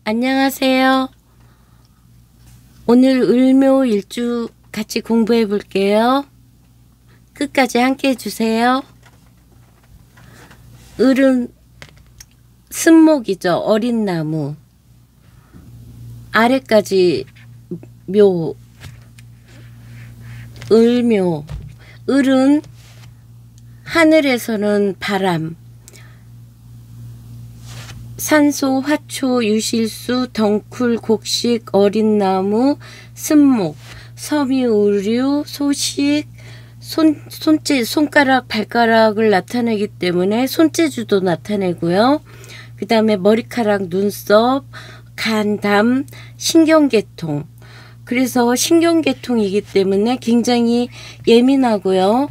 안녕하세요. 오늘 을묘일주 같이 공부해 볼게요. 끝까지 함께 해주세요. 을은 쓴목이죠. 어린 나무. 아래까지 묘. 을묘. 을은 하늘에서는 바람. 산소, 화초, 유실수, 덩쿨, 곡식, 어린 나무, 쓴목, 섬유, 의류, 소식, 손가락, 발가락을 나타내기 때문에 손재주도 나타내고요. 그 다음에 머리카락, 눈썹, 간, 담, 신경계통. 그래서 신경계통이기 때문에 굉장히 예민하고요.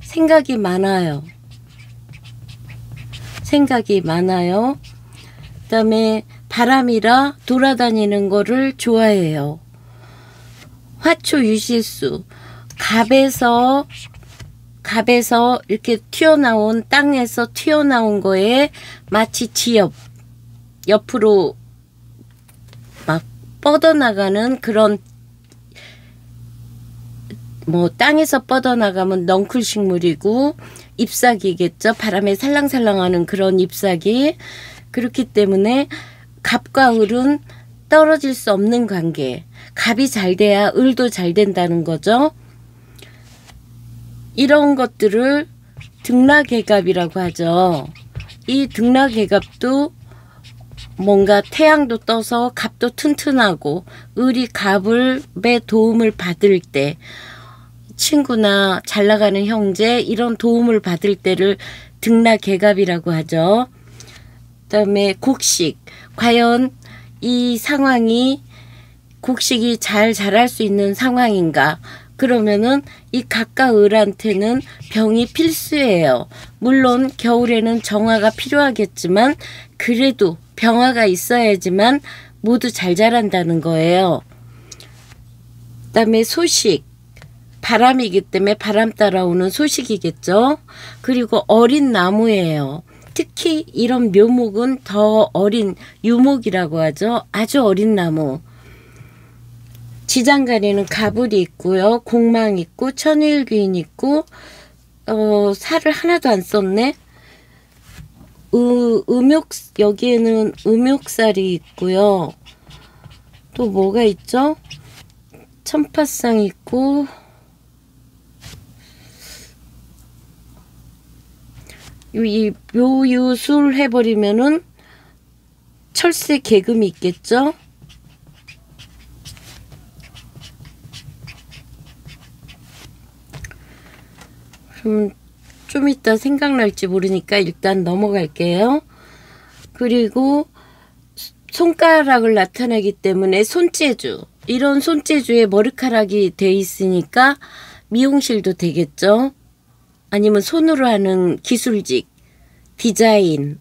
생각이 많아요. 그 다음에 바람이라 돌아다니는 거를 좋아해요. 화초, 유실수. 갑에서 이렇게 튀어나온, 땅에서 튀어나온 거에 마치 옆으로 막 뻗어나가는 그런, 땅에서 뻗어나가면 넝쿨식물이고, 잎사귀겠죠. 바람에 살랑살랑하는 그런 잎사귀. 그렇기 때문에 갑과 을은 떨어질 수 없는 관계. 갑이 잘 돼야 을도 잘 된다는 거죠. 이런 것들을 등락계갑이라고 하죠. 이 등락계갑도 뭔가 태양도 떠서 갑도 튼튼하고 을이 갑의 도움을 받을 때, 친구나 잘 나가는 형제 이런 도움을 받을 때를 등락계갑이라고 하죠. 그 다음에 곡식. 과연 이 상황이 곡식이 잘 자랄 수 있는 상황인가? 그러면은 이 갑과 을한테는 병이 필수예요. 물론 겨울에는 정화가 필요하겠지만 그래도 병화가 있어야지만 모두 잘 자란다는 거예요. 그 다음에 소식. 바람이기 때문에 바람 따라오는 소식이겠죠. 그리고 어린 나무예요. 특히 이런 묘목은 더 어린 유목이라고 하죠. 아주 어린 나무. 지장간에는 가불이 있고요. 공망 있고 천일귀인 있고 살을 하나도 안 썼네. 여기에는 음욕살이 있고요. 또 뭐가 있죠? 천파상 있고 이 묘유술 해버리면은 철새 개금이 있겠죠. 그럼 좀 이따 생각날지 모르니까 일단 넘어갈게요. 그리고 손가락을 나타내기 때문에 손재주. 이런 손재주에 머리카락이 돼 있으니까 미용실도 되겠죠. 아니면 손으로 하는 기술직, 디자인.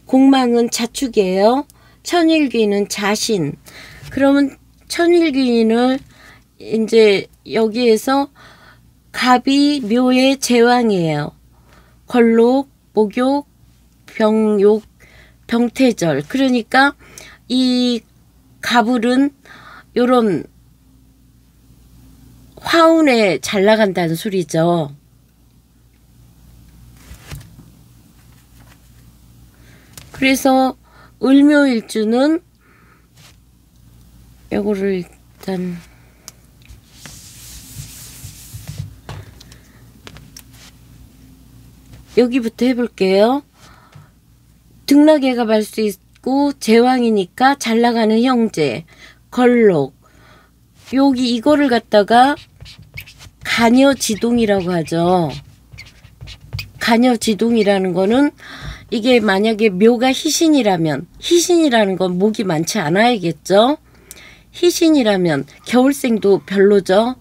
공망은 자축이에요. 천일귀인은 자신. 그러면 천일귀인을 이제 여기에서 갑이 묘의 제왕이에요. 걸록, 목욕, 병욕, 병태절. 그러니까 이 갑을은 요런 화운에 잘 나간다는 소리죠. 그래서 을묘일주는 요거를 일단 여기부터 해볼게요. 등락계갑 할 수 있고 제왕이니까 잘 나가는 형제, 걸록. 여기 이거를 갖다가 간여지동이라고 하죠. 간여지동이라는 거는 이게 만약에 묘가 희신이라면, 희신이라는 건 목이 많지 않아야겠죠. 희신이라면 겨울생도 별로죠.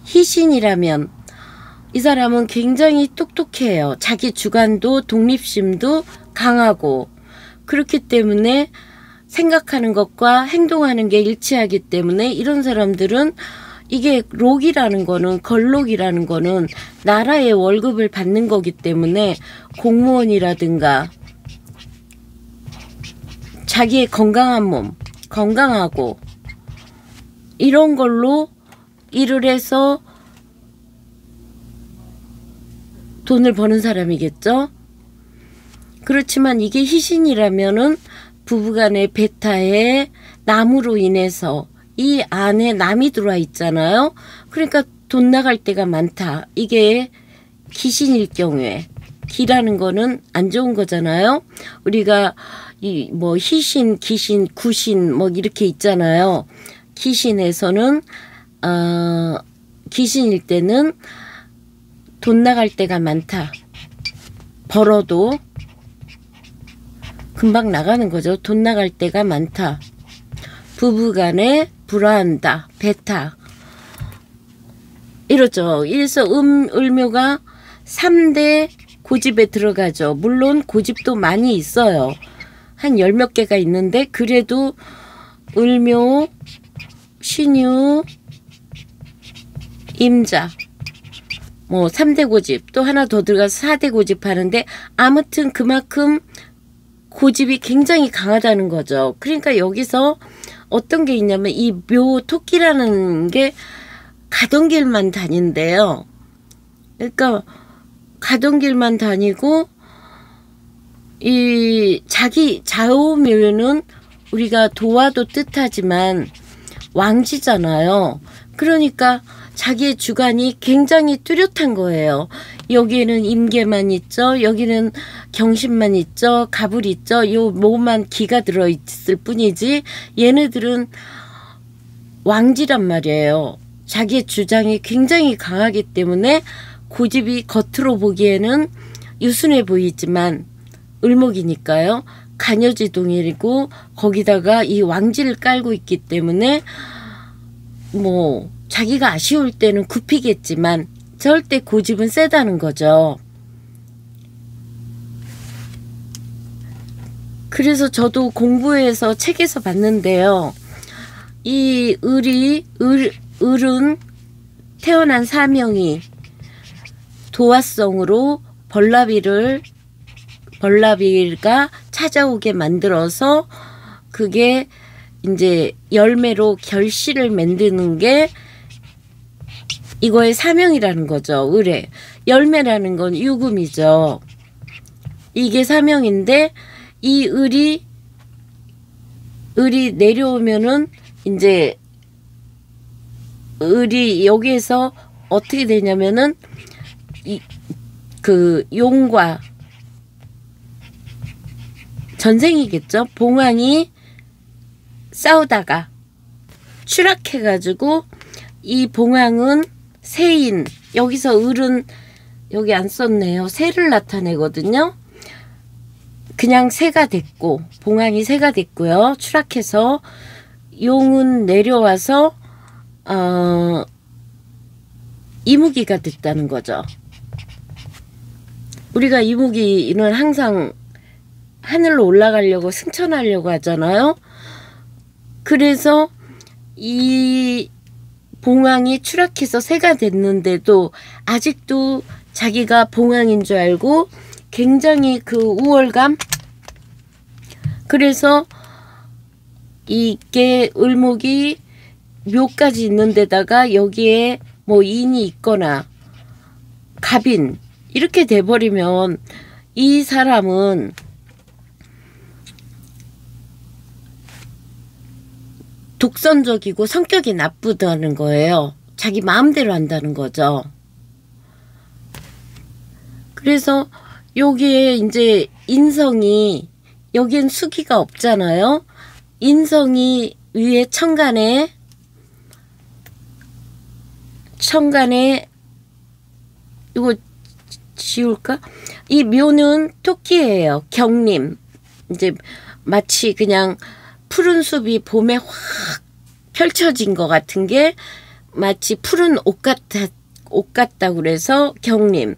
희신이라면 이 사람은 굉장히 똑똑해요. 자기 주관도 독립심도 강하고, 그렇기 때문에 생각하는 것과 행동하는 게 일치하기 때문에 이런 사람들은 이게 록이라는 거는, 걸록이라는 거는 나라의 월급을 받는 거기 때문에 공무원이라든가 자기의 건강한 몸, 건강하고 이런 걸로 일을 해서 돈을 버는 사람이겠죠. 그렇지만 이게 희신이라면은 부부간의 배타에 남으로 인해서 이 안에 남이 들어와 있잖아요. 그러니까 돈 나갈 때가 많다. 이게 귀신일 경우에, 기라는 거는 안 좋은 거잖아요. 우리가 이 뭐 희신, 귀신, 구신 뭐 이렇게 있잖아요. 귀신에서는 귀신일 때는 돈 나갈 때가 많다. 벌어도 금방 나가는 거죠. 돈 나갈 때가 많다. 부부간에 불화한다. 배타. 이러죠. 이래서 을묘가 3대 고집에 들어가죠. 물론 고집도 많이 있어요. 한 10몇 개가 있는데 그래도 을묘, 신유, 임자 뭐 3대 고집 또 하나 더 들어가서 4대 고집 하는데 아무튼 그만큼 고집이 굉장히 강하다는 거죠. 그러니까 여기서 어떤 게 있냐면 이 묘 토끼라는 게 가던 길만 다닌대요. 그러니까 가던 길만 다니고 이 자기 좌우묘는 우리가 도와도 뜻하지만 왕지잖아요. 그러니까 자기의 주관이 굉장히 뚜렷한 거예요. 여기에는 임계만 있죠. 여기는 경신만 있죠. 갑을 있죠. 요 뭐만 기가 들어있을 뿐이지 얘네들은 왕지란 말이에요. 자기의 주장이 굉장히 강하기 때문에 고집이 겉으로 보기에는 유순해 보이지만 을목이니까요. 간여지동이고 거기다가 이 왕지를 깔고 있기 때문에 뭐 자기가 아쉬울 때는 굽히겠지만 절대 고집은 세다는 거죠. 그래서 저도 공부해서 책에서 봤는데요. 이 을은 태어난 사명이 도화성으로 벌나비가 찾아오게 만들어서 그게 이제 열매로 결실을 만드는 게 이거의 사명이라는 거죠. 을의 열매라는 건 유금이죠. 이게 사명인데 이 을이 내려오면은 이제 을이 여기에서 어떻게 되냐면은 그 용과 전생이겠죠. 봉황이 싸우다가 추락해가지고 이 봉황은 새인, 여기서 을은 여기 안 썼네요. 새를 나타내거든요. 그냥 새가 됐고 봉황이 새가 됐고요. 추락해서 용은 내려와서 이무기가 됐다는 거죠. 우리가 이무기는 항상 하늘로 올라가려고 승천하려고 하잖아요. 그래서 이 봉황이 추락해서 새가 됐는데도 아직도 자기가 봉황인 줄 알고 굉장히 그 우월감. 그래서 이게 을목이 묘까지 있는 데다가 여기에 뭐 인이 있거나 갑인 이렇게 돼버리면 이 사람은 독선적이고 성격이 나쁘다는 거예요. 자기 마음대로 한다는 거죠. 그래서 여기에 이제 인성이, 여기엔 수기가 없잖아요. 인성이 위에 천간에 이거 지울까? 이 묘는 토끼예요. 경림. 이제 마치 그냥 푸른 숲이 봄에 확 펼쳐진 것 같은 게 마치 푸른 옷 같다고 그래서 경림.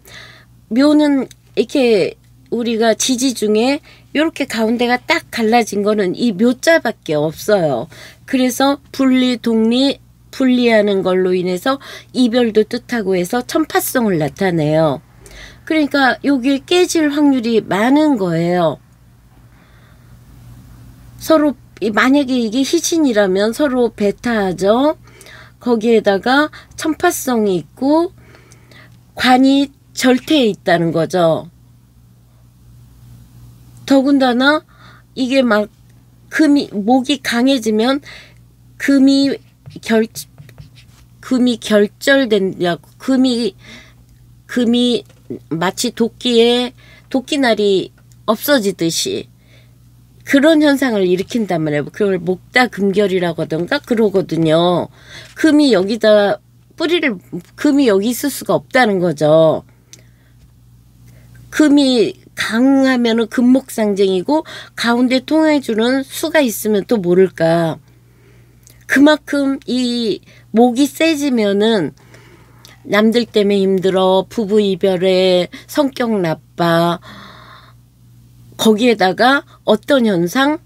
묘는 이렇게 우리가 지지 중에 이렇게 가운데가 딱 갈라진 거는 이 묘자밖에 없어요. 그래서 분리, 독리, 분리하는 걸로 인해서 이별도 뜻하고 해서 천파성을 나타내요. 그러니까 여기에 깨질 확률이 많은 거예요. 서로 만약에 이게 희신이라면 서로 배타하죠. 거기에다가 천파성이 있고 관이 절퇴해 있다는 거죠. 더군다나 이게 막 목이 강해지면 금이 결절된다고, 금이 마치 도끼날이 없어지듯이 그런 현상을 일으킨단 말이에요. 그걸 목다금결이라고 하던가 그러거든요. 금이 여기 있을 수가 없다는 거죠. 금이 강하면은 금목상쟁이고 가운데 통해주는 수가 있으면 또 모를까. 그만큼 이 목이 세지면은 남들 때문에 힘들어, 부부 이별에, 성격 나빠, 거기에다가 어떤 현상,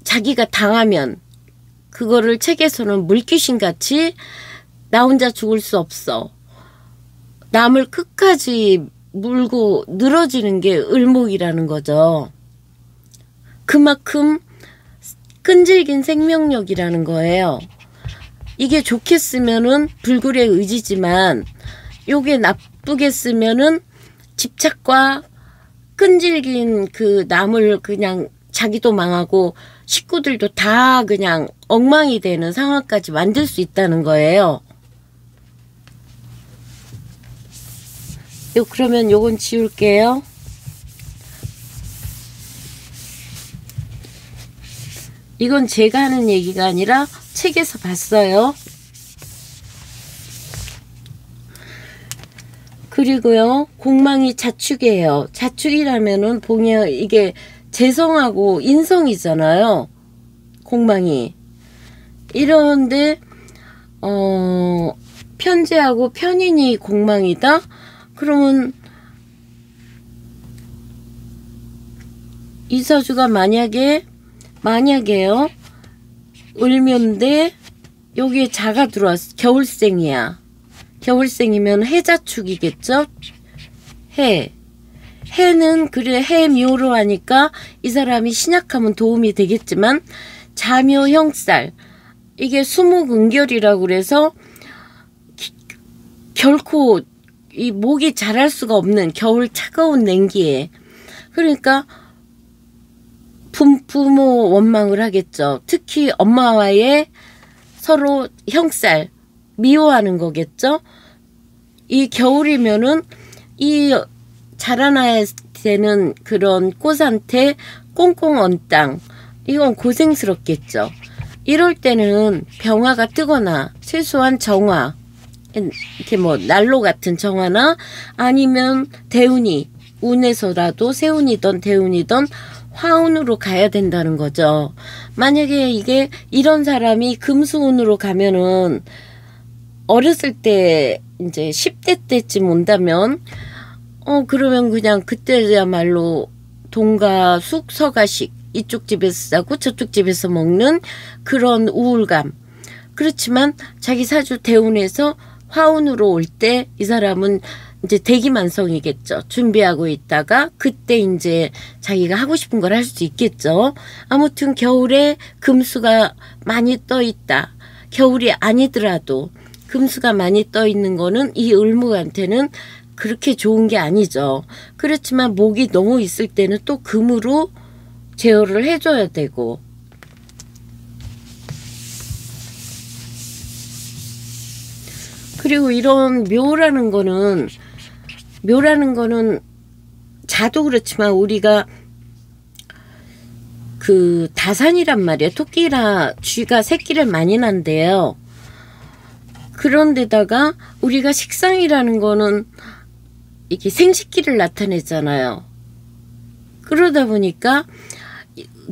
자기가 당하면 그거를 책에서는 물귀신같이 나 혼자 죽을 수 없어, 남을 끝까지 물고 늘어지는 게 을목이라는 거죠. 그만큼 끈질긴 생명력이라는 거예요. 이게 좋게 쓰면은 불굴의 의지지만 요게 나쁘게 쓰면은 집착과 끈질긴 그 남을 그냥 자기도 망하고 식구들도 다 그냥 엉망이 되는 상황까지 만들 수 있다는 거예요. 그러면 요건 지울게요. 이건 제가 하는 얘기가 아니라 책에서 봤어요. 그리고요, 공망이 자축이에요. 자축이라면은 봉이 이게 재성하고 인성이잖아요. 공망이. 이런데 편재하고 편인이 공망이다? 그러면 이사주가 만약에요, 을묘인데 여기에 자가 들어왔어. 겨울생이야. 겨울생이면 해자축이겠죠? 해는 그래 해묘로 하니까 이 사람이 신약하면 도움이 되겠지만 자묘 형살, 이게 수목은결이라고 그래서 결코 이 목이 자랄 수가 없는 겨울 차가운 냉기에, 그러니까 부모 원망을 하겠죠. 특히 엄마와의 서로 형살, 미워하는 거겠죠. 이 겨울이면은 이 자라나야 되는 그런 꽃한테 꽁꽁 언 땅, 이건 고생스럽겠죠. 이럴 때는 병화가 뜨거나 최소한 정화, 이렇게 뭐 난로 같은 정화나 아니면 대운이, 운에서라도 세운이든 대운이든 화운으로 가야 된다는 거죠. 만약에 이게 이런 사람이 금수운으로 가면은 어렸을 때 이제 10대 때쯤 온다면 그러면 그냥 그때야말로 동가숙 서가식, 이쪽 집에서 싸고 저쪽 집에서 먹는 그런 우울감. 그렇지만 자기 사주 대운에서 화운으로 올 때 이 사람은 이제 대기만성이겠죠. 준비하고 있다가 그때 이제 자기가 하고 싶은 걸 할 수 있겠죠. 아무튼 겨울에 금수가 많이 떠 있다. 겨울이 아니더라도 금수가 많이 떠 있는 거는 이 을목한테는 그렇게 좋은 게 아니죠. 그렇지만 목이 너무 있을 때는 또 금으로 제어를 해줘야 되고. 그리고 이런 묘라는 거는 자도 그렇지만 우리가 그 다산이란 말이에요. 토끼나 쥐가 새끼를 많이 난대요. 그런데다가 우리가 식상이라는 거는 이렇게 생식기를 나타내잖아요. 그러다 보니까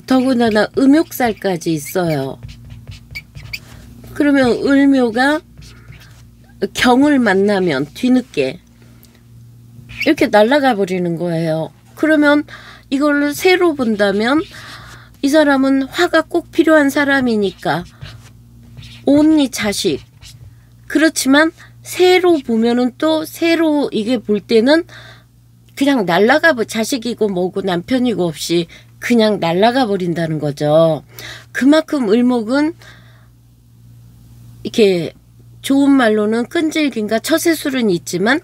더군다나 음욕살까지 있어요. 그러면 을묘가 경을 만나면 뒤늦게 이렇게 날아가 버리는 거예요. 그러면 이걸로 새로 본다면 이 사람은 화가 꼭 필요한 사람이니까 온니 자식. 그렇지만 새로 보면은 또 새로 이게 볼 때는 그냥 날아가 자식이고 뭐고 남편이고 없이 그냥 날아가 버린다는 거죠. 그만큼 을목은 이렇게 좋은 말로는 끈질김과 처세술은 있지만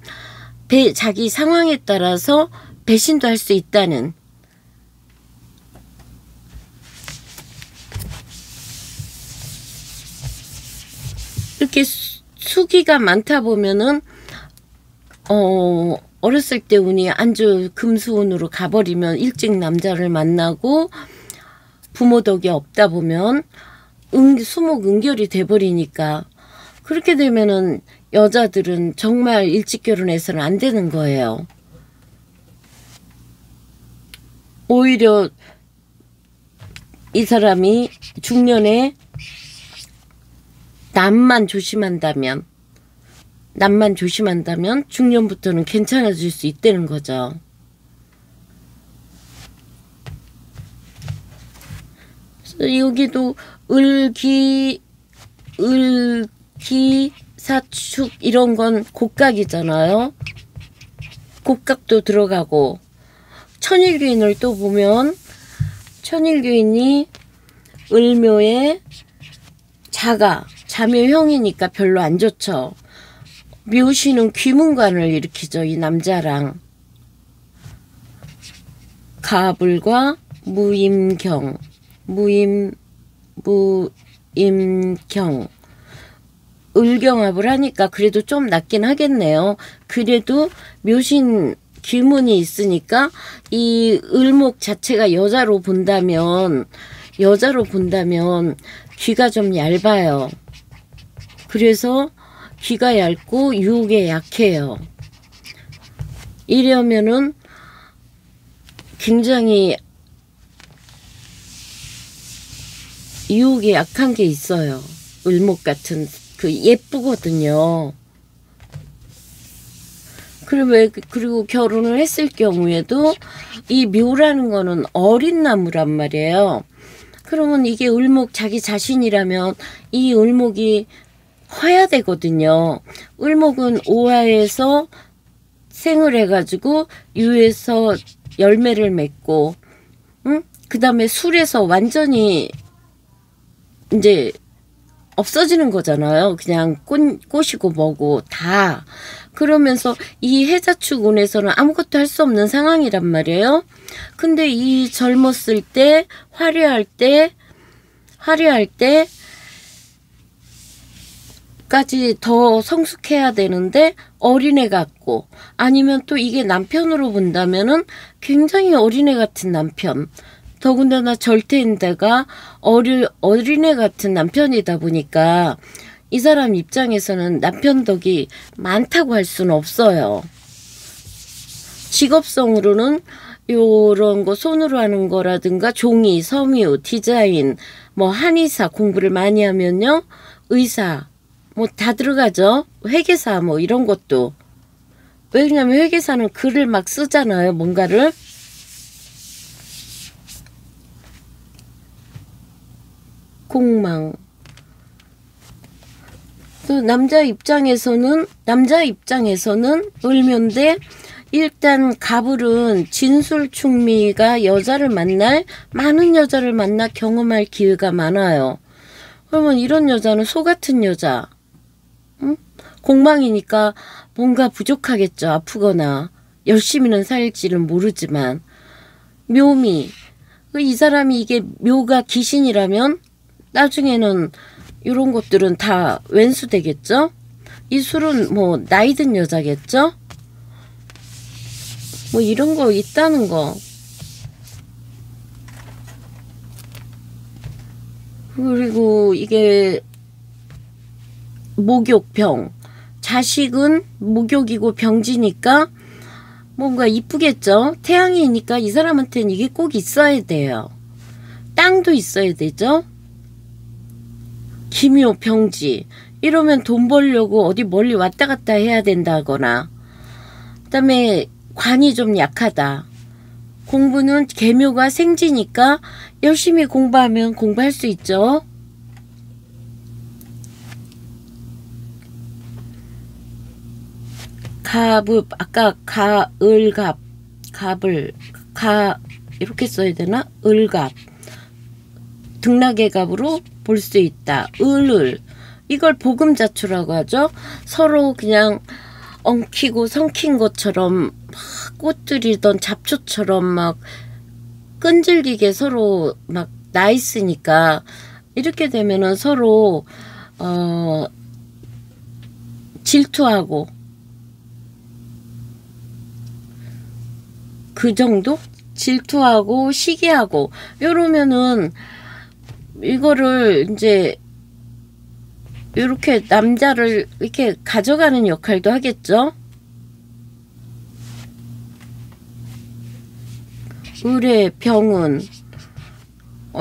자기 상황에 따라서 배신도 할 수 있다는, 이렇게 수기가 많다 보면은 어렸을 때 운이 아주 금수운으로 가버리면 일찍 남자를 만나고 부모 덕이 없다 보면 수목은결이 돼버리니까, 그렇게 되면은 여자들은 정말 일찍 결혼해서는 안 되는 거예요. 오히려 이 사람이 중년에 남만 조심한다면 중년부터는 괜찮아질 수 있다는 거죠. 그래서 여기도 을기사축 이런 건 곡각이잖아요. 곡각도 들어가고, 천일귀인을 또 보면 천일귀인이 을묘에 자묘형이니까 별로 안 좋죠. 묘시는 귀문관을 일으키죠. 이 남자랑 가불과 무임경, 을경합을 하니까 그래도 좀 낫긴 하겠네요. 그래도 묘신 귀문이 있으니까 이 을목 자체가 여자로 본다면 귀가 좀 얇아요. 그래서 귀가 얇고 유혹에 약해요. 이러면은 굉장히 유혹에 약한 게 있어요. 을목 같은 예쁘거든요. 그리고 결혼을 했을 경우에도 이 묘라는 거는 어린 나무란 말이에요. 그러면 이게 을목 자기 자신이라면 이 을목이 화야 되거든요. 을목은 오화에서 생을 해가지고 유에서 열매를 맺고, 그 다음에 술에서 완전히 이제 없어지는 거잖아요. 그냥 꽃이고 뭐고 다. 그러면서 이 해자축 운에서는 아무것도 할 수 없는 상황이란 말이에요. 근데 이 젊었을 때 화려할 때까지 더 성숙해야 되는데 어린애 같고, 아니면 또 이게 남편으로 본다면은 굉장히 어린애 같은 남편, 더군다나 절태인데가 어린애 같은 남편이다 보니까 이 사람 입장에서는 남편 덕이 많다고 할 수는 없어요. 직업성으로는 요런 거 손으로 하는 거라든가 종이, 섬유, 디자인, 뭐 한의사 공부를 많이 하면요, 의사 뭐 다 들어가죠. 회계사 뭐 이런 것도. 왜냐면 회계사는 글을 막 쓰잖아요. 뭔가를. 공망. 또 남자 입장에서는 을묘인데, 일단 가불은 진술충미가 많은 여자를 만나 경험할 기회가 많아요. 그러면 이런 여자는 소 같은 여자, 공망이니까 뭔가 부족하겠죠. 아프거나 열심히는 살지는 모르지만. 묘미, 이 사람이 이게 묘가 귀신이라면 나중에는 이런 것들은 다 왼수 되겠죠. 이 술은 뭐 나이 든 여자겠죠. 뭐 이런 거 있다는 거. 그리고 이게 목욕병, 자식은 목욕이고 병지니까 뭔가 이쁘겠죠. 태양이니까 이 사람한테는 이게 꼭 있어야 돼요. 땅도 있어야 되죠. 기묘, 병지, 이러면 돈 벌려고 어디 멀리 왔다 갔다 해야 된다거나, 그 다음에 관이 좀 약하다. 공부는 계묘가 생지니까 열심히 공부하면 공부할 수 있죠. 가불, 아까 가을갑, 이렇게 써야 되나? 을갑, 등락의 갑으로 볼 수 있다. 을을, 이걸 복음자추라고 하죠. 서로 그냥 엉키고 성킨 것처럼 막 꽃들이던 잡초처럼 막 끈질기게 서로 막 나 있으니까 이렇게 되면은 서로 질투하고, 그 정도? 질투하고 시기하고 이러면은 이거를 이제 이렇게 남자를 이렇게 가져가는 역할도 하겠죠. 을의 병은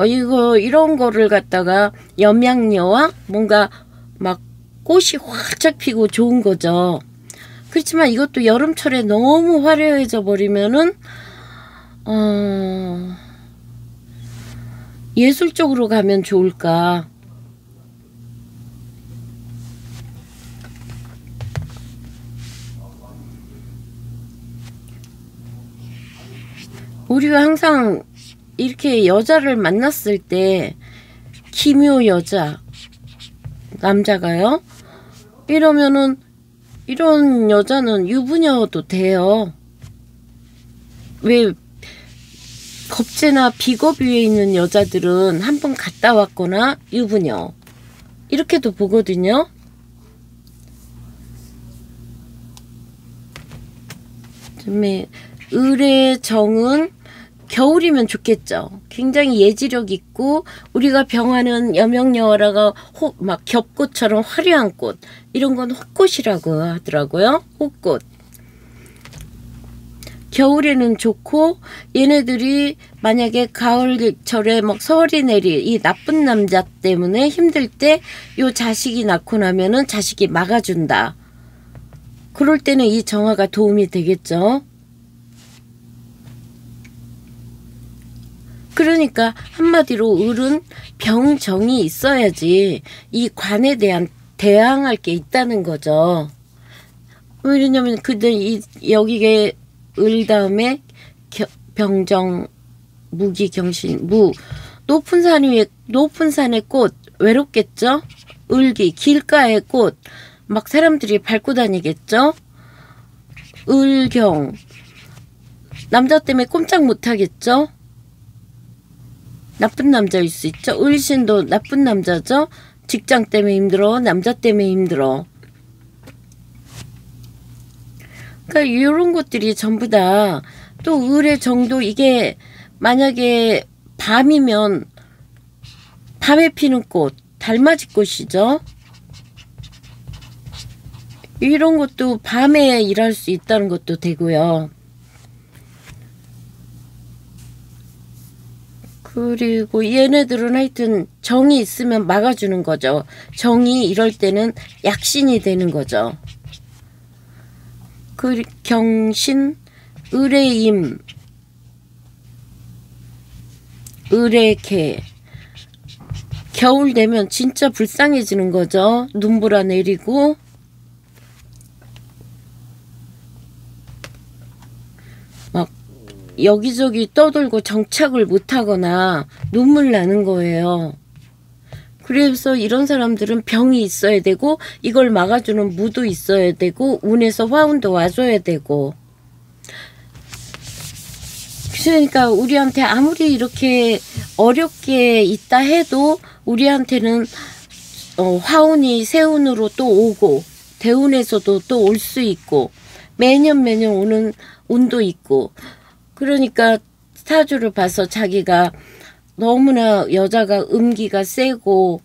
이거 이런 거를 갖다가 염양녀와 뭔가 막 꽃이 활짝 피고 좋은 거죠. 그렇지만 이것도 여름철에 너무 화려해져 버리면은 예술적으로 가면 좋을까? 우리가 항상 이렇게 여자를 만났을 때 기묘 여자, 남자가요, 이러면은 이런 여자는 유부녀도 돼요. 왜 겁재나 비겁 위에 있는 여자들은 한번 갔다 왔거나 유부녀 이렇게도 보거든요. 그다음에 을의 정은 겨울이면 좋겠죠. 굉장히 예지력 있고 우리가 병하는 여명여화라가 막 겹꽃처럼 화려한 꽃, 이런 건 호꽃이라고 하더라고요. 호꽃. 겨울에는 좋고, 얘네들이 만약에 가을철에 막 설이 내리 이 나쁜 남자 때문에 힘들 때 요 자식이 낳고 나면은 자식이 막아준다. 그럴 때는 이 정화가 도움이 되겠죠. 그러니까 한마디로 을은 병정이 있어야지 이 관에 대한 대항할 게 있다는 거죠. 왜냐면 그들 여기에 을 다음에 병정, 무기, 경신, 무, 높은 산 위에 높은 산의 꽃 외롭겠죠. 을기, 길가의 꽃 막 사람들이 밟고 다니겠죠. 을경, 남자 때문에 꼼짝 못 하겠죠. 나쁜 남자일 수 있죠. 을신도 나쁜 남자죠. 직장 때문에 힘들어, 남자 때문에 힘들어. 그러니까 이런 것들이 전부 다, 또 을의 정도, 이게 만약에 밤이면 밤에 피는 꽃, 달맞이 꽃이죠. 이런 것도 밤에 일할 수 있다는 것도 되고요. 그리고 얘네들은 하여튼 정이 있으면 막아주는 거죠. 정이 이럴 때는 약신이 되는 거죠. 그 경신, 을의임, 을의개. 겨울 되면 진짜 불쌍해지는 거죠. 눈보라 내리고. 막 여기저기 떠돌고 정착을 못하거나 눈물 나는 거예요. 그래서 이런 사람들은 병이 있어야 되고, 이걸 막아주는 무도 있어야 되고, 운에서 화운도 와줘야 되고. 그러니까 우리한테 아무리 이렇게 어렵게 있다 해도 우리한테는 화운이 세운으로 또 오고, 대운에서도 또 올 수 있고, 매년 오는 운도 있고. 그러니까 사주를 봐서 자기가 너무나 여자가 음기가 세고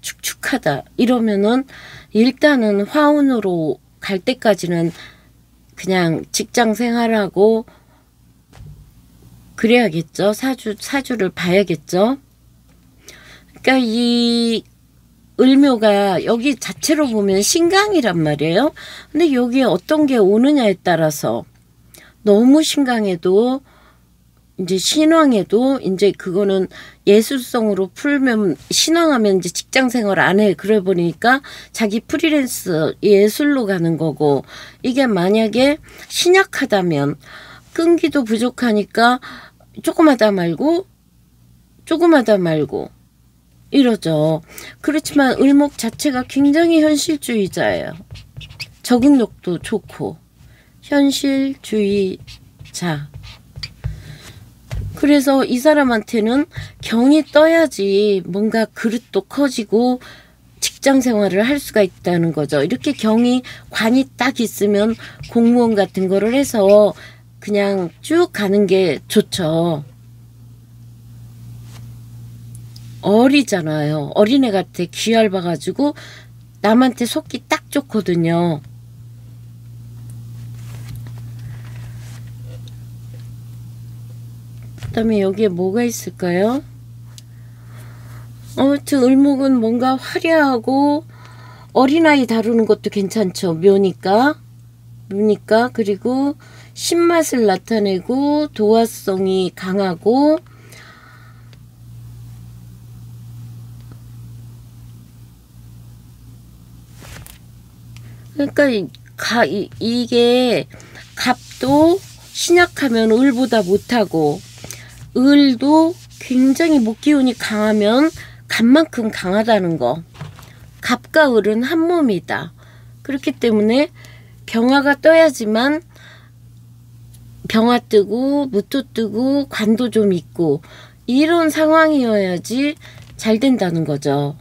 축축하다 이러면은 일단은 화운으로 갈 때까지는 그냥 직장 생활하고 그래야겠죠. 사주를 봐야겠죠. 그러니까 이 을묘가 여기 자체로 보면 신강이란 말이에요. 근데 여기에 어떤 게 오느냐에 따라서 너무 신강해도, 이제 신왕해도, 이제 그거는 예술성으로 풀면, 신왕하면 이제 직장 생활 안 해. 그래 보니까 자기 프리랜서 예술로 가는 거고, 이게 만약에 신약하다면, 끈기도 부족하니까 조그마다 말고 조그마다 말고 이러죠. 그렇지만 을목 자체가 굉장히 현실주의자예요. 적응력도 좋고 현실주의자. 그래서 이 사람한테는 경이 떠야지 뭔가 그릇도 커지고 직장 생활을 할 수가 있다는 거죠. 이렇게 경이 관이 딱 있으면 공무원 같은 거를 해서 그냥 쭉 가는 게 좋죠. 어리잖아요. 어린애 같아. 귀 얇아가지고 남한테 속기 딱 좋거든요. 그 다음에 여기에 뭐가 있을까요? 아무튼 을목은 뭔가 화려하고 어린아이 다루는 것도 괜찮죠. 묘니까. 그리고 신맛을 나타내고 도화성이 강하고 그러니까 이게 갑도 신약하면 을보다 못하고 을도 굉장히 목기운이 강하면 갑만큼 강하다는 거. 갑과 을은 한 몸이다. 그렇기 때문에 병화가 떠야지만 병화 뜨고 무토 뜨고 관도 좀 있고 이런 상황이어야지 잘 된다는 거죠.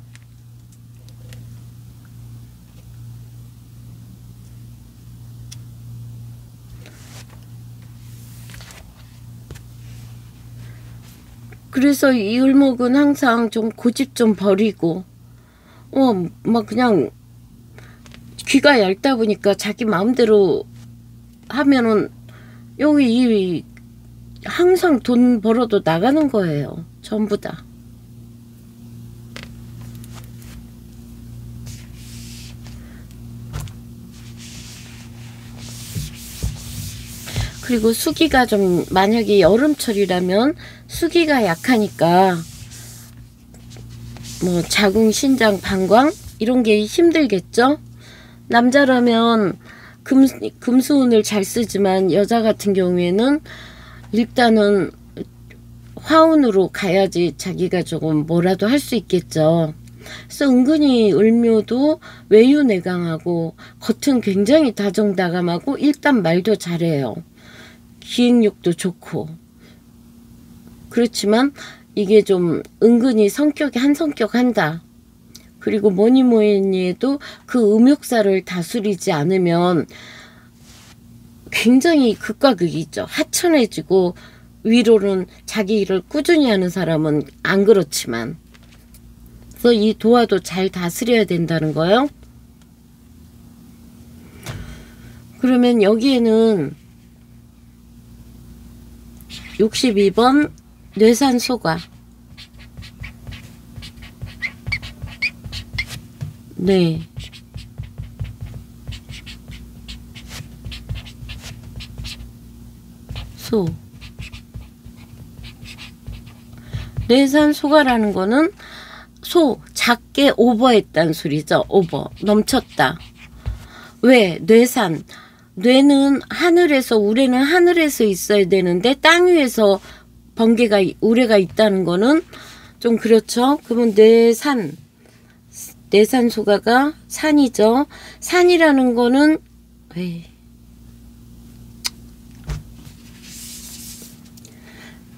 그래서 이 을목은 항상 좀 고집 좀 버리고 막 그냥 귀가 얇다 보니까 자기 마음대로 하면은 여기 항상 돈 벌어도 나가는 거예요. 전부 다. 그리고 수기가 좀 만약에 여름철이라면 수기가 약하니까 뭐 자궁, 신장, 방광 이런 게 힘들겠죠. 남자라면 금수운을 잘 쓰지만 여자 같은 경우에는 일단은 화운으로 가야지 자기가 조금 뭐라도 할 수 있겠죠. 그래서 은근히 을묘도 외유내강하고 겉은 굉장히 다정다감하고 일단 말도 잘해요. 기획력도 좋고. 그렇지만 이게 좀 은근히 성격이 한 성격 한다. 그리고 뭐니 뭐니 해도 그 음욕사를 다스리지 않으면 굉장히 극과 극이죠. 하천해지고 위로는 자기 일을 꾸준히 하는 사람은 안 그렇지만. 그래서 이 도화도 잘 다스려야 된다는 거요. 그러면 여기에는 62번 뇌산소가 네. 소. 뇌산소가라는 거는 소, 작게 오버했다는 소리죠. 오버, 넘쳤다. 왜? 뇌산. 뇌는 하늘에서, 우레는 하늘에서 있어야 되는데 땅 위에서 번개가, 우레가 있다는 거는 좀 그렇죠. 그러면 뇌산소가가 산이죠. 산이라는 거는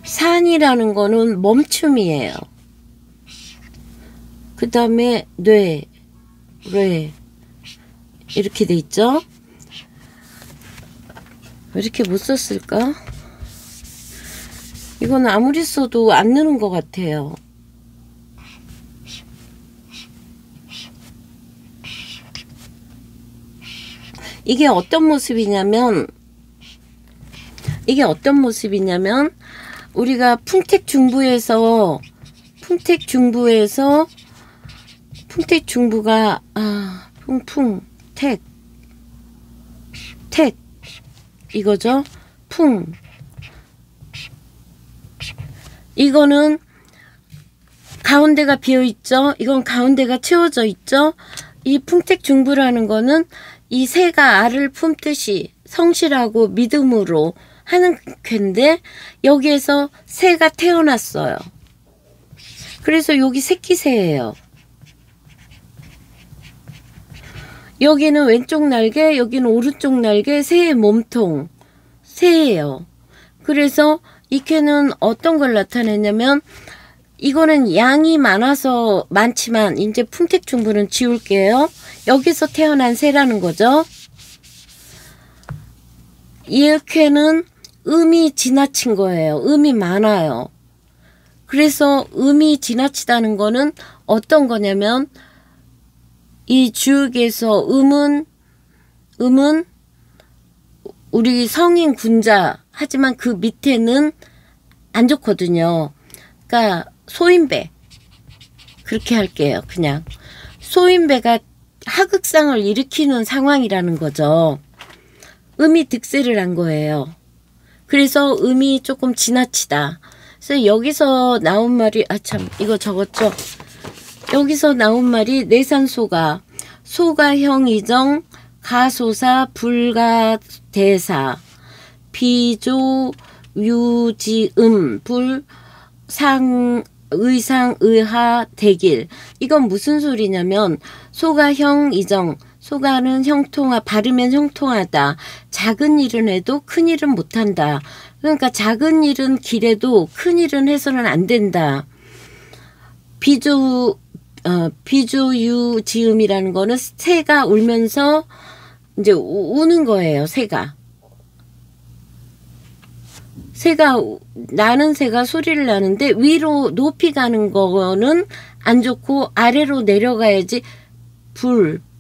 산이라는 거는 멈춤이에요. 그 다음에 뇌 이렇게 돼 있죠. 왜 이렇게 못 썼을까? 이건 아무리 써도 안 느는 것 같아요. 이게 어떤 모습이냐면 우리가 풍택중부가 택 이거죠. 이거는 가운데가 비어 있죠. 이건 가운데가 채워져 있죠. 이 풍택중부라는 거는 이 새가 알을 품듯이 성실하고 믿음으로 하는 쾌인데 여기에서 새가 태어났어요. 그래서 여기 새끼새예요. 여기는 왼쪽 날개, 여기는 오른쪽 날개, 새의 몸통, 새예요. 그래서 이 쾌는 어떤 걸 나타내냐면, 이거는 양이 많지만 이제 풍택중부는 지울게요. 여기서 태어난 새라는 거죠. 이 쾌는 음이 지나친 거예요. 음이 많아요. 그래서 음이 지나치다는 거는 어떤 거냐면, 이 주역에서 음은 우리 성인 군자, 하지만 그 밑에는 안 좋거든요. 그러니까 소인배, 그렇게 할게요. 그냥 소인배가 하극상을 일으키는 상황이라는 거죠. 음이 득세를 한 거예요. 그래서 음이 조금 지나치다. 그래서 여기서 나온 말이, 이거 적었죠. 여기서 나온 말이 내산소가, 소가형이정, 가소사, 불가대사, 비조, 유지음, 의상, 의하, 대길. 이건 무슨 소리냐면, 소가형, 이정, 소가는 발으면 형통하다. 작은 일은 해도 큰 일은 못한다. 그러니까 작은 일은 길해도 큰 일은 해서는 안 된다. 비조유지음이라는 거는 새가 울면서 이제 우는 거예요. 나는 새가 소리를 나는데 위로 높이 가는 거는 안 좋고 아래로 내려가야지.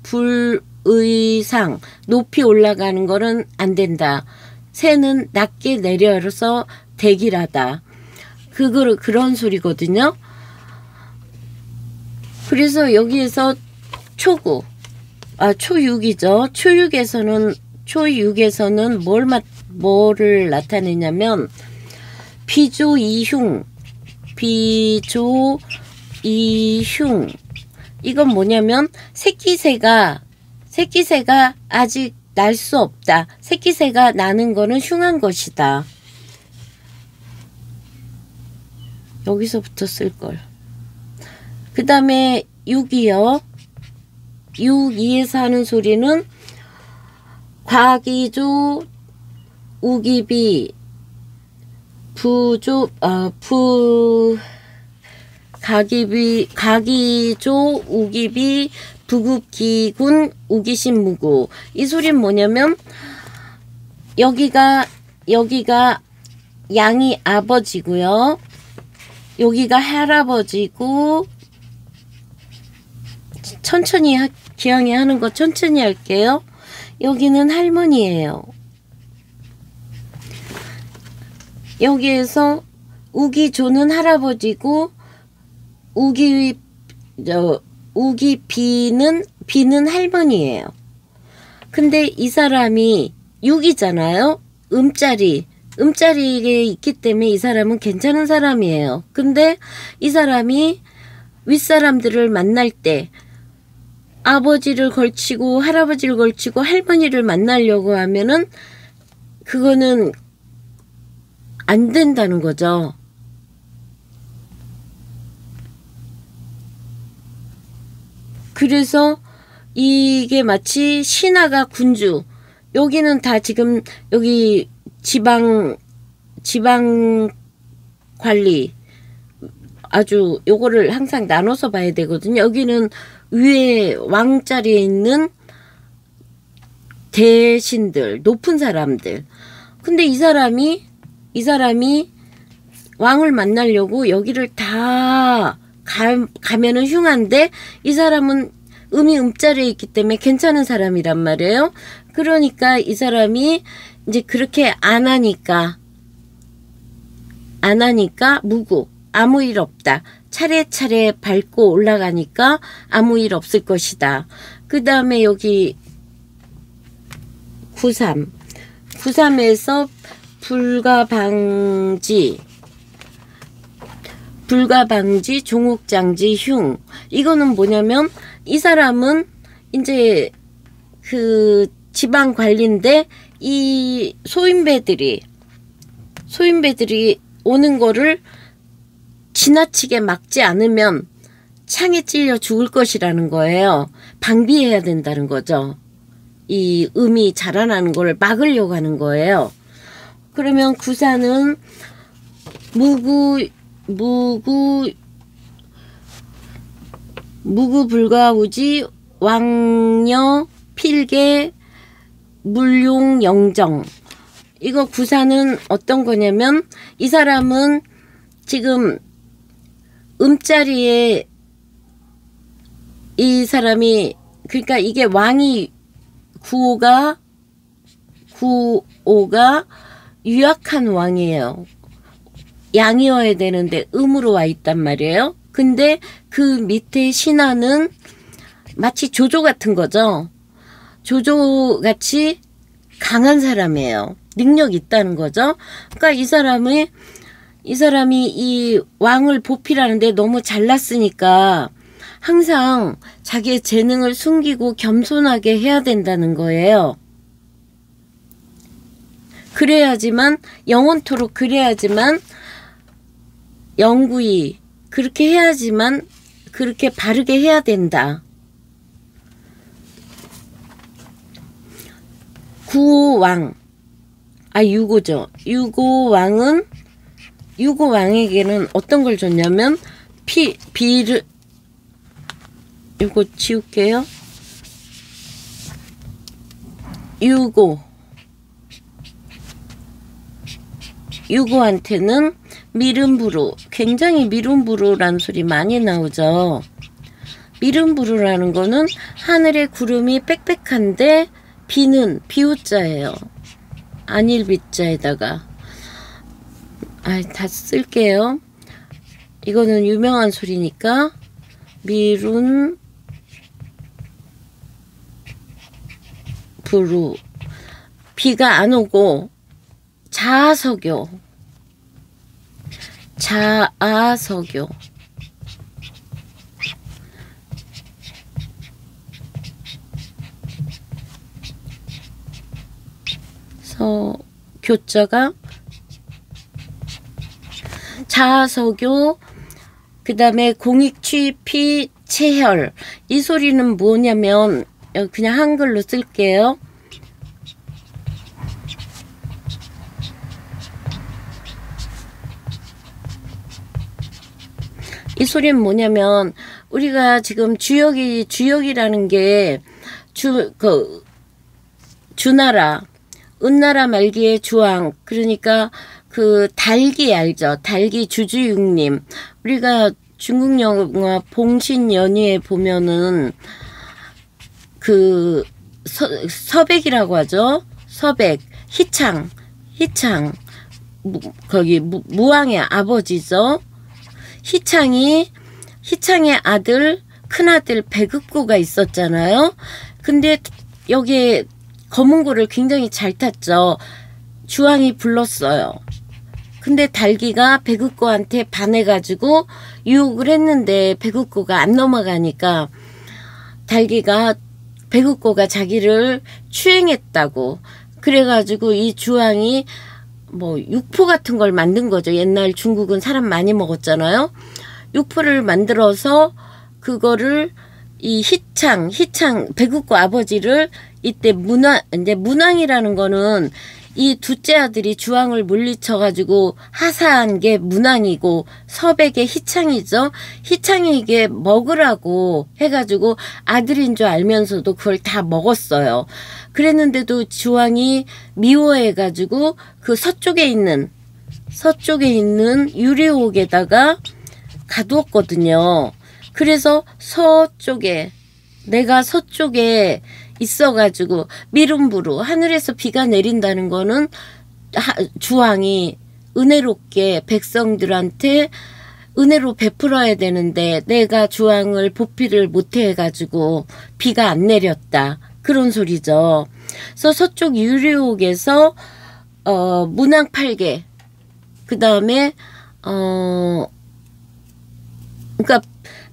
불의상 높이 올라가는 거는 안 된다. 새는 낮게 내려서 대길하다. 그런 소리거든요. 그래서 여기에서 초육이죠. 초육에서는 뭐를 나타내냐면 비조이흉. 이건 뭐냐면 새끼새가 아직 날 수 없다. 새끼새가 나는 거는 흉한 것이다. 여기서부터 쓸걸. 그 다음에 6이요. 6이에서 하는 소리는 과기조, 우기비, 가기조, 우기비, 부급기군, 우기신무구. 이 소리는 뭐냐면, 여기가 양이 아버지고요. 여기가 할아버지고, 천천히 기왕에 하는 거 천천히 할게요. 여기는 할머니예요. 여기에서 우기조는 할아버지고 비는 할머니예요. 근데 이 사람이 6이잖아요. 음자리에 있기 때문에 이 사람은 괜찮은 사람이에요. 근데 이 사람이 윗사람들을 만날 때 아버지를 걸치고 할아버지를 걸치고 할머니를 만나려고 하면은 그거는 안 된다는 거죠. 그래서 이게 마치 신하가 군주, 여기는 다 지금 여기 지방 관리, 아주 요거를 항상 나눠서 봐야 되거든요. 여기는 위에 왕자리에 있는 대신들, 높은 사람들. 근데 이 사람이 왕을 만나려고 여기를 다 가면은 흉한데, 이 사람은 음이 음자리에 있기 때문에 괜찮은 사람이란 말이에요. 그러니까 이 사람이 이제 그렇게 안 하니까 무구, 아무 일 없다. 차례차례 밟고 올라가니까 아무 일 없을 것이다. 그 다음에 여기 93에서 불가방지, 종옥장지, 흉. 이거는 뭐냐면 이 사람은 이제 그 지방 관리인데 이 소인배들이 소인배들이 오는 거를 지나치게 막지 않으면 창에 찔려 죽을 것이라는 거예요. 방비해야 된다는 거죠. 이 음이 자라나는 걸 막으려고 하는 거예요. 그러면 구사는 무구불가우지 왕녀 필계 물용 영정. 이거 구사는 어떤 거냐면 이 사람은 지금 음자리에 이 사람이 그러니까 이게 왕이 구호가 유약한 왕이에요. 양이어야 되는데 음으로 와 있단 말이에요. 근데 그 밑에 신하는 마치 조조 같은 거죠. 조조같이 강한 사람이에요. 능력이 있다는 거죠. 그러니까 이 사람이 이 왕을 보필하는데 너무 잘났으니까 항상 자기의 재능을 숨기고 겸손하게 해야 된다는 거예요. 그래야지만 영원토록 그래야지만 영구히 그렇게 해야지만 그렇게 바르게 해야 된다. 구호왕 유고죠. 유고왕에게는 어떤 걸 줬냐면 비를 이거 지울게요. 유고한테는 미름부루, 굉장히 미름부루라는 소리 많이 나오죠. 미름부루라는 거는 하늘에 구름이 빽빽한데 비는 비우자예요. 안일비자에다가 다 쓸게요. 이거는 유명한 소리니까 미룬 부루. 비가 안 오고 자아석요. 교자가 자아석요. 그 다음에 공익취피 체혈. 이 소리는 뭐냐면 그냥 한글로 쓸게요. 이 소리는 뭐냐면 우리가 지금 주역이라는 게 주나라 은나라 말기에 주왕, 그러니까 그 달기 알죠? 달기 주주육님. 우리가 중국 영화 봉신연희에 보면은 그 서백이라고 하죠. 서백, 희창 거기 무왕의 아버지죠. 희창의 아들, 큰아들 백읍고가 있었잖아요. 근데 여기에 검은고를 굉장히 잘 탔죠. 주왕이 불렀어요. 근데 달기가 백읍고한테 반해가지고 유혹을 했는데 백읍고가 안 넘어가니까 달기가 백읍고가 자기를 추행했다고 그래가지고 이 주왕이 뭐 육포 같은 걸 만든 거죠. 옛날 중국은 사람 많이 먹었잖아요. 육포를 만들어서 그거를 이 희창 백읍고 아버지를 이때 문왕이라는 거는 이 둘째 아들이 주왕을 물리쳐가지고 하사한 게 문왕이고 서백의 희창이죠. 희창이 이게 먹으라고 해가지고 아들인 줄 알면서도 그걸 다 먹었어요. 그랬는데도 주왕이 미워해가지고 그 서쪽에 있는 유리옥에다가 가두었거든요. 그래서 내가 서쪽에 있어가지고 미름부루 하늘에서 비가 내린다는 거는 주왕이 은혜롭게 백성들한테 은혜로 베풀어야 되는데 내가 주왕을 보필을 못해가지고 비가 안 내렸다. 그런 소리죠. 그래서 서쪽 유리옥에서 문왕 8개 그 다음에 그러니까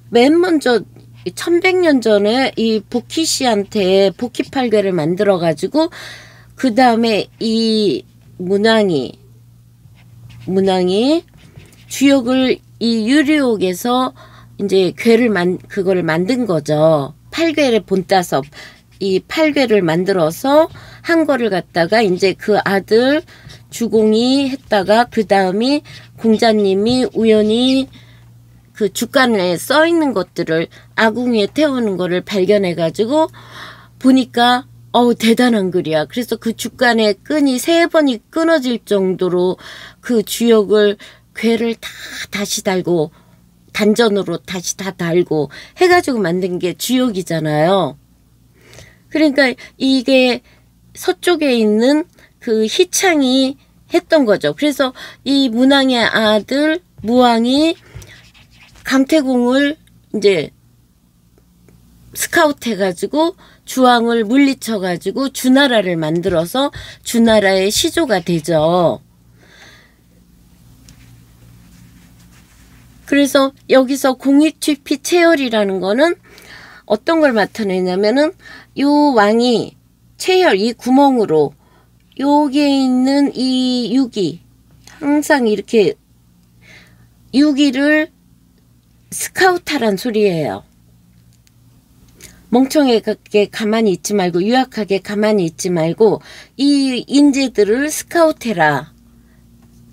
맨 먼저 1100년 전에 이 복희 씨한테 복희 8개를 만들어 가지고 그 다음에 이 문왕이 문왕이 주역을 이 유리옥에서 이제 그거를 만든 거죠. 8괴를 본따서 이 8괴를 만들어서 한 거를 갖다가 이제 그 아들 주공이 했다가 그 다음이 공자님이 우연히 그 주간에 써 있는 것들을 아궁이에 태우는 거를 발견해 가지고 보니까 대단한 글이야. 그래서 그 주간의 끈이 3번이 끊어질 정도로 그 주역을 괴를 다시 달고 단전으로 다시 다 달고 해가지고 만든 게 주역이잖아요. 그러니까 이게 서쪽에 있는 그 희창이 했던 거죠. 그래서 이 문왕의 아들 무왕이 강태공을 이제 스카우트 해가지고 주왕을 물리쳐가지고 주나라를 만들어서 주나라의 시조가 되죠. 그래서 여기서 공익취피 체혈이라는 거는 어떤 걸 나타내냐면은 요 왕이 체혈 이 구멍으로 여기에 있는 이 유기 항상 이렇게 유기를 스카우트하란 소리예요. 멍청하게 가만히 있지 말고 유약하게 가만히 있지 말고 이 인재들을 스카우트해라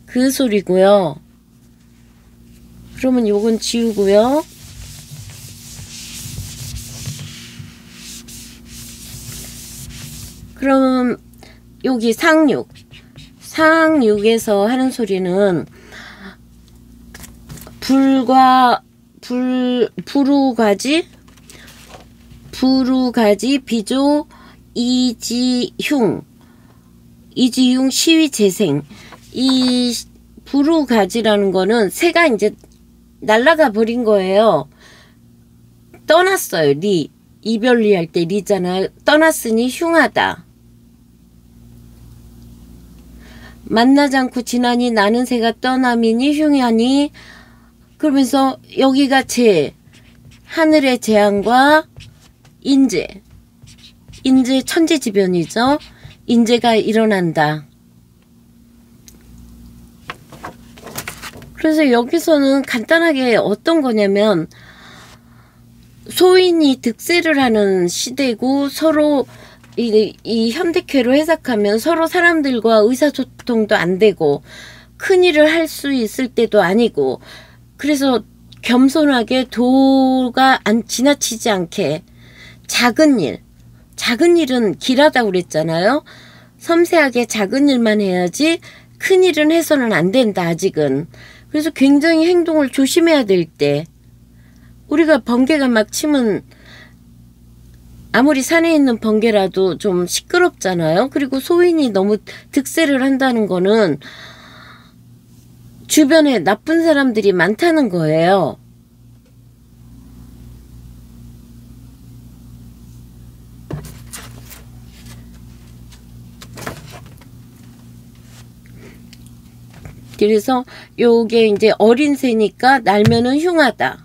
그 소리고요. 그러면 요건 지우고요. 그럼 여기 상육에서 하는 소리는 부루가지 비조 이지흉 시위재생. 이 부루가지라는 거는 새가 이제 날아가 버린 거예요. 떠났어요. 이별리 할 때 리잖아요. 떠났으니 흉하다. 만나지 않고 지나니 나는 새가 떠남이니 흉하니. 그러면서 여기가 하늘의 재앙과 인재 천재지변이죠. 인재가 일어난다. 그래서 여기서는 간단하게 어떤 거냐면 소인이 득세를 하는 시대고 서로 이 현대캐로 해석하면 서로 사람들과 의사소통도 안 되고 큰일을 할 수 있을 때도 아니고 그래서 겸손하게 도가 지나치지 않게 작은 일은 길하다고 그랬잖아요. 섬세하게 작은 일만 해야지 큰 일은 해서는 안 된다 아직은. 그래서 굉장히 행동을 조심해야 될 때 우리가 번개가 막 치면 아무리 산에 있는 번개라도 좀 시끄럽잖아요. 그리고 소인이 너무 득세를 한다는 거는 주변에 나쁜 사람들이 많다는 거예요. 그래서 요게 이제 어린 새니까 날면은 흉하다.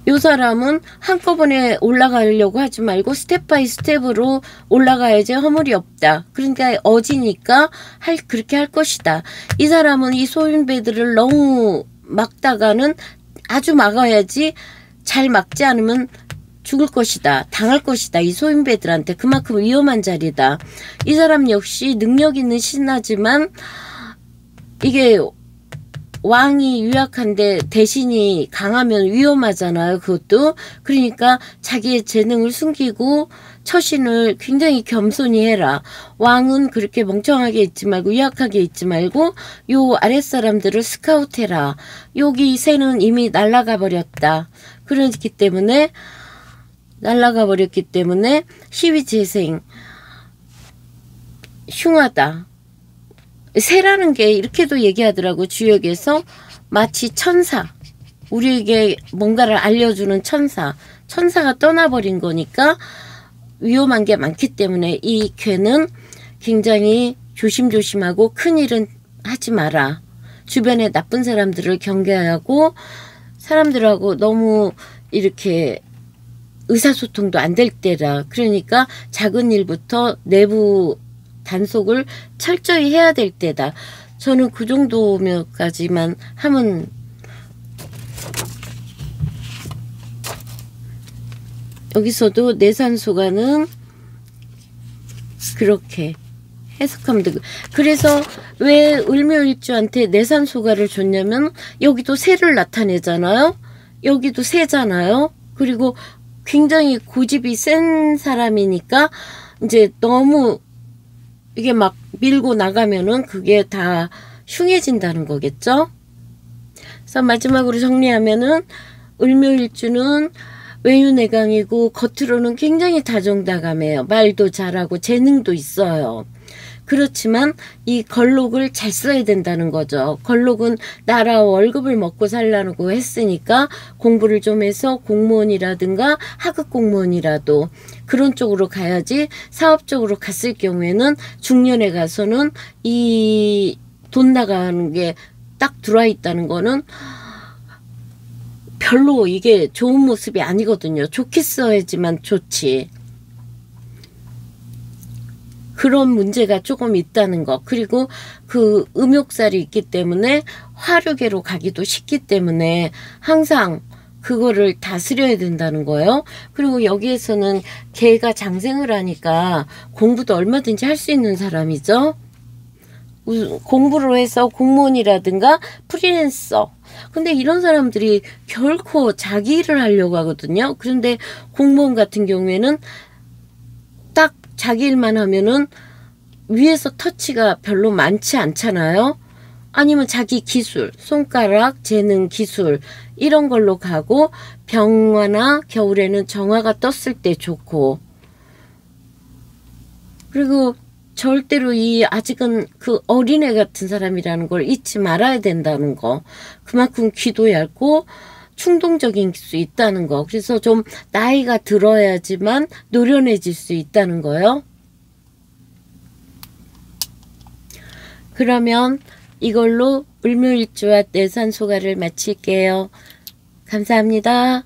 요 사람은 한꺼번에 올라가려고 하지 말고 스텝 바이 스텝으로 올라가야지 허물이 없다. 그러니까 어지니까 그렇게 할 것이다. 이 사람은 이 소인배들을 너무 막다가는 아주 막아야지 잘 막지 않으면 죽을 것이다. 당할 것이다. 이 소인배들한테 그만큼 위험한 자리다. 이 사람 역시 능력 있는 신하지만 이게 왕이 유약한데 대신이 강하면 위험하잖아요. 그것도. 그러니까 자기의 재능을 숨기고 처신을 굉장히 겸손히 해라. 왕은 그렇게 멍청하게 있지 말고 유약하게 있지 말고 요 아랫사람들을 스카우트해라. 여기 새는 이미 날아가 버렸다. 그렇기 때문에 시위재생 흉하다. 새라는 게 이렇게도 얘기하더라고. 주역에서 마치 천사, 우리에게 뭔가를 알려주는 천사가 떠나버린 거니까 위험한 게 많기 때문에 이 괴는 굉장히 조심조심하고 큰일은 하지 마라. 주변에 나쁜 사람들을 경계하고 사람들하고 너무 이렇게 의사소통도 안 될 때라. 그러니까 작은 일부터 내부 단속을 철저히 해야 될 때다. 저는 그 정도까지만 하면 여기서도 내산소가는 그렇게 해석하면 되고, 그래서 왜 을묘일주한테 내산소가를 줬냐면 여기도 새를 나타내잖아요. 여기도 새잖아요. 그리고 굉장히 고집이 센 사람이니까 이제 너무 이게 막 밀고 나가면은 그게 다 흉해진다는 거겠죠. 그래서 마지막으로 정리하면은 을묘일주는 외유내강이고 겉으로는 굉장히 다정다감해요. 말도 잘하고 재능도 있어요. 그렇지만 이 걸록을 잘 써야 된다는 거죠. 걸록은 나라 월급을 먹고 살라고 했으니까 공부를 좀 해서 공무원이라든가 하급 공무원이라도 그런 쪽으로 가야지, 사업 쪽으로 갔을 경우에는 중년에 가서는 이 돈 나가는 게 딱 들어와 있다는 거는 별로 이게 좋은 모습이 아니거든요. 좋게 써야지만 좋지. 그런 문제가 조금 있다는 거. 그리고 그 음욕살이 있기 때문에 화류계로 가기도 쉽기 때문에 항상 그거를 다스려야 된다는 거예요. 그리고 여기에서는 개가 장생을 하니까 공부도 얼마든지 할 수 있는 사람이죠. 공부로 해서 공무원이라든가 프리랜서. 근데 이런 사람들이 결코 자기 일을 하려고 하거든요. 그런데 공무원 같은 경우에는 딱 자기 일만 하면은 위에서 터치가 별로 많지 않잖아요. 아니면 자기 기술, 손가락, 재능, 기술 이런 걸로 가고, 병화나 겨울에는 정화가 떴을 때 좋고, 그리고 절대로 이 아직은 그 어린애 같은 사람이라는 걸 잊지 말아야 된다는 거. 그만큼 귀도 얇고 충동적인 수 있다는 거. 그래서 좀 나이가 들어야지만 노련해질 수 있다는 거요. 그러면 이걸로 을묘일주와 내산소가를 마칠게요. 감사합니다.